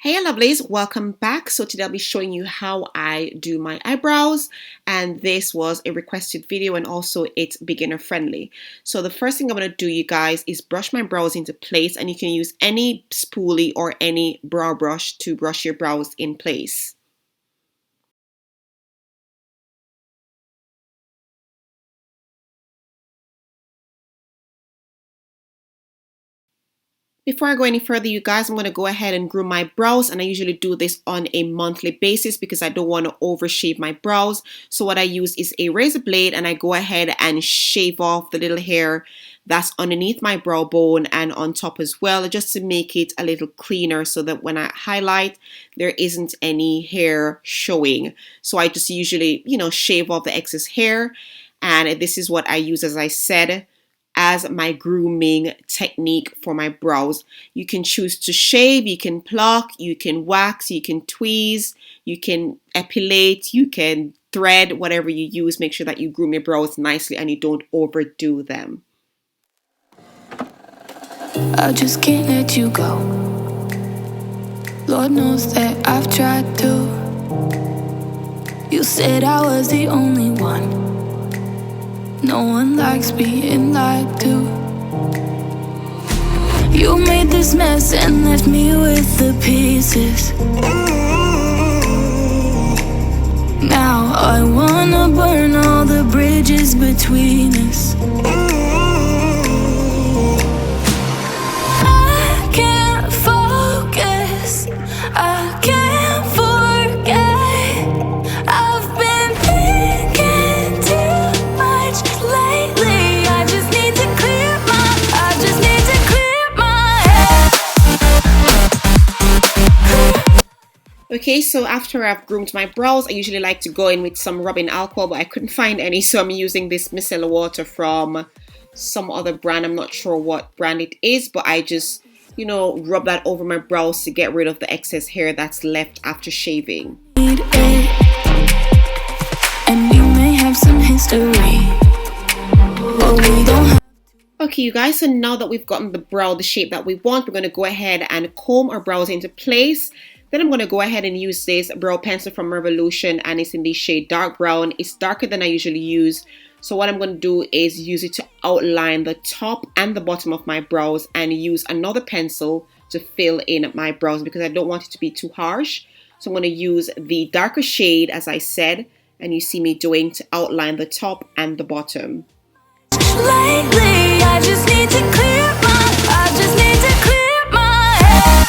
Hey lovelies, welcome back. So today I'll be showing you how I do my eyebrows, and this was a requested video and also it's beginner friendly. So the first thing I'm going to do, you guys, is brush my brows into place, and you can use any spoolie or any brow brush to brush your brows in place. Before I go any further, you guys, I'm going to go ahead and groom my brows, and I usually do this on a monthly basis because I don't want to overshave my brows. So what I use is a razor blade, and I go ahead and shave off the little hair that's underneath my brow bone and on top as well, just to make it a little cleaner so that when I highlight, there isn't any hair showing. So I just usually, shave off the excess hair, and this is what I use, as I said, as my grooming technique for my brows. You can choose to shave, you can pluck, you can wax, you can tweeze, you can epilate, you can thread, whatever you use. Make sure that you groom your brows nicely and you don't overdo them. I just can't let you go. Lord knows that I've tried to. You said I was the only one. No one likes being lied to. You made this mess and left me with the pieces. Now I wanna burn all the bridges between us. I can't focus, I can't forget. I've been thinking too much lately. I just need to clear my head. Okay, so after I've groomed my brows, I usually like to go in with some rubbing alcohol, but I couldn't find any, so I'm using this micellar water from some other brand. I'm not sure what brand it is, but I just, rub that over my brows to get rid of the excess hair that's left after shaving. And we may have some history, but we don't have. Okay, you guys, so now that we've gotten the shape that we want, we're going to go ahead and comb our brows into place. Then I'm going to go ahead and use this brow pencil from Revolution, and it's in the shade dark brown. It's darker than I usually use. So what I'm going to do is use it to outline the top and the bottom of my brows, and use another pencil to fill in my brows because I don't want it to be too harsh. So I'm going to use the darker shade, as I said, and you see me doing, to outline the top and the bottom. Lately, I just need to clear my head. I just need to clear my head.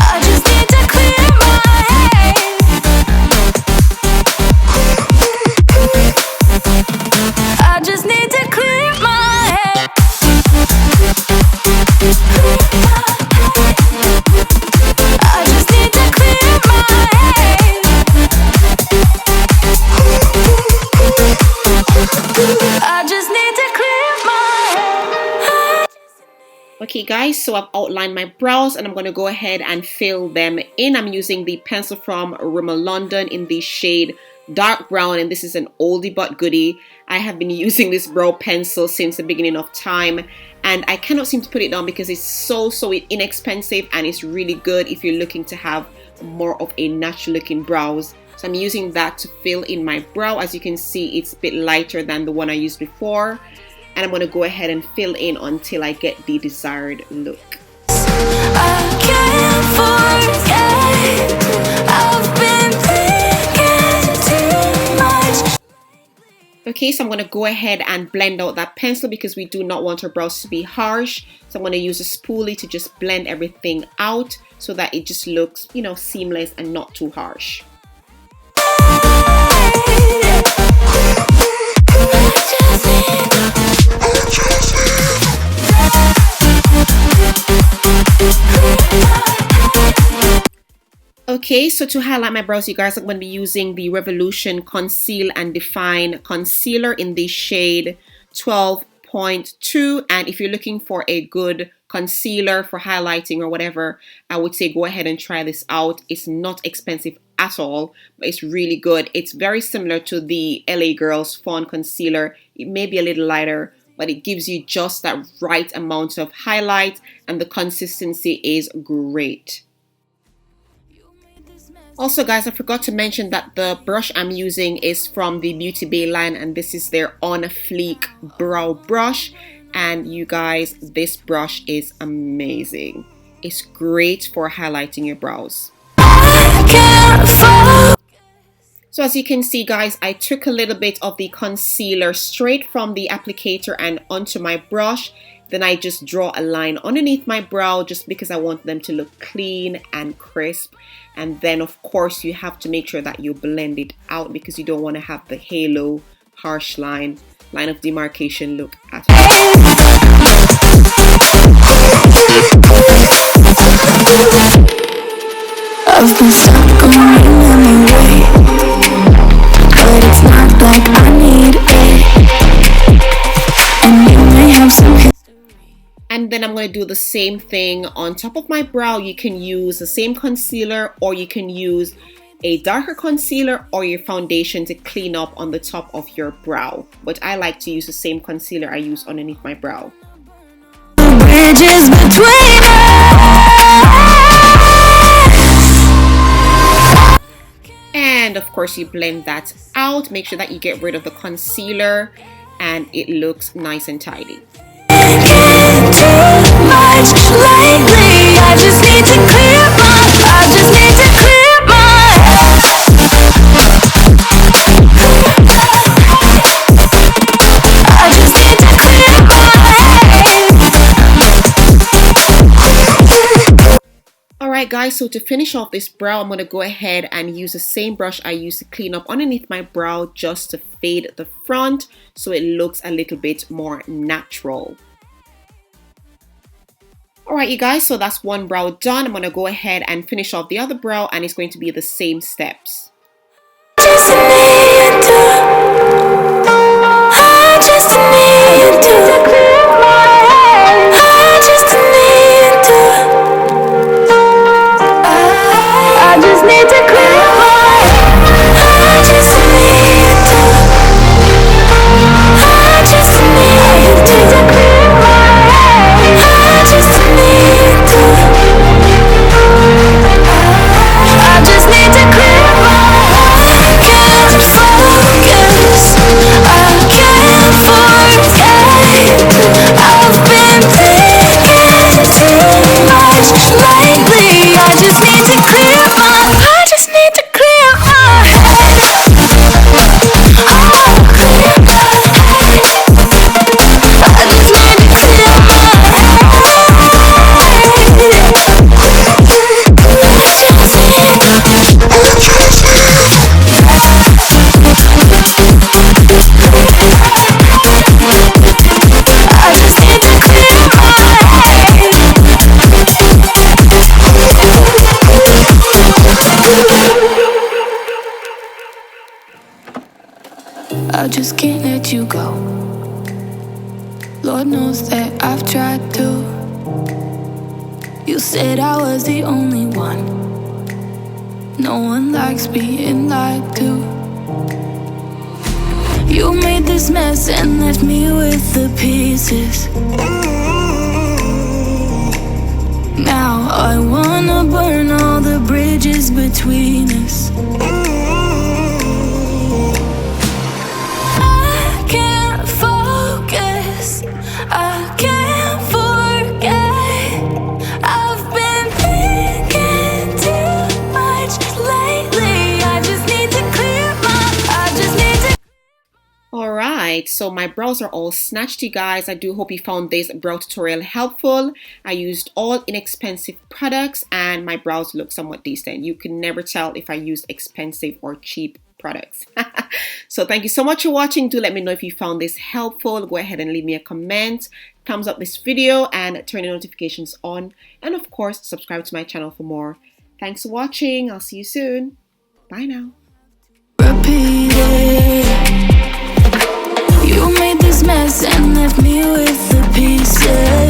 I just need to clear my head. I just need to clear my head. I just need to clear my head. Okay guys, so I've outlined my brows and I'm going to go ahead and fill them in. I'm using the pencil from Rimmel London in the shade dark brown, and this is an oldie but goodie. I have been using this brow pencil since the beginning of time, and I cannot seem to put it down because it's so inexpensive, and it's really good if you're looking to have more of a natural looking brows. So I'm using that to fill in my brow. As you can see, it's a bit lighter than the one I used before. And I'm going to go ahead and fill in until I get the desired look. I can't forget. I've been thinking too much. Okay, so I'm going to go ahead and blend out that pencil because we do not want our brows to be harsh. So I'm going to use a spoolie to just blend everything out so that it just looks, seamless and not too harsh. Okay, so to highlight my brows, you guys, I'm going to be using the Revolution Conceal and Define Concealer in the shade 12.2. And if you're looking for a good concealer for highlighting or whatever, I would say go ahead and try this out. It's not expensive at all, but it's really good. It's very similar to the LA Girls Fawn Concealer. It may be a little lighter, but it gives you just that right amount of highlight, and the consistency is great. Also guys, I forgot to mention that the brush I'm using is from the Beauty Bay line, and this is their On Fleek brow brush. And you guys, this brush is amazing. It's great for highlighting your brows. So as you can see guys, I took a little bit of the concealer straight from the applicator and onto my brush. Then I just draw a line underneath my brow just because I want them to look clean and crisp. And then of course you have to make sure that you blend it out because you don't want to have the halo, harsh line of demarcation look at it. I've been stuck on you anyway, but it's not like I need it, and you may have some history. And then I'm going to do the same thing on top of my brow. You can use the same concealer, or you can use a darker concealer or your foundation to clean up on the top of your brow. But I like to use the same concealer I use underneath my brow. Bridges between us. And of course you blend that out. Make sure that you get rid of the concealer and it looks nice and tidy. Too much lately. I just need to clear my. I just need to clear my head. I just need to clear my head. Alright guys, so to finish off this brow, I'm going to go ahead and use the same brush I used to clean up underneath my brow just to fade the front so it looks a little bit more natural. Alright you guys, so that's one brow done. I'm going to go ahead and finish off the other brow, and it's going to be the same steps. Just need to. I just need to. I just need to. I just need to clear my. I just need to. I just need to clear my. I just need to. I just need to clear my. Can't focus. I can't forget. I've been thinking too much lately. I just need to clear my. I just need to clear my head. Oh, clear my head. I just need to clear my I just need to clear I just can't let you go. Lord knows that I've tried to. You said I was the only one. No one likes being lied to. You made this mess and left me with the pieces. Now I wanna burn all the bridges between us. I can't focus, I can't forget. I've been thinking too much lately. I just need to clear my, I just need to. Alright, so my brows are all snatched, you guys. I do hope you found this brow tutorial helpful. I used all inexpensive products and my brows look somewhat decent. You can never tell if I used expensive or cheap products. So thank you so much for watching. Do let me know if you found this helpful. Go ahead and leave me a comment, thumbs up this video, and turn the notifications on. And of course, subscribe to my channel for more. Thanks for watching. I'll see you soon. Bye now. Repeat it. You made this mess and left me with the pieces.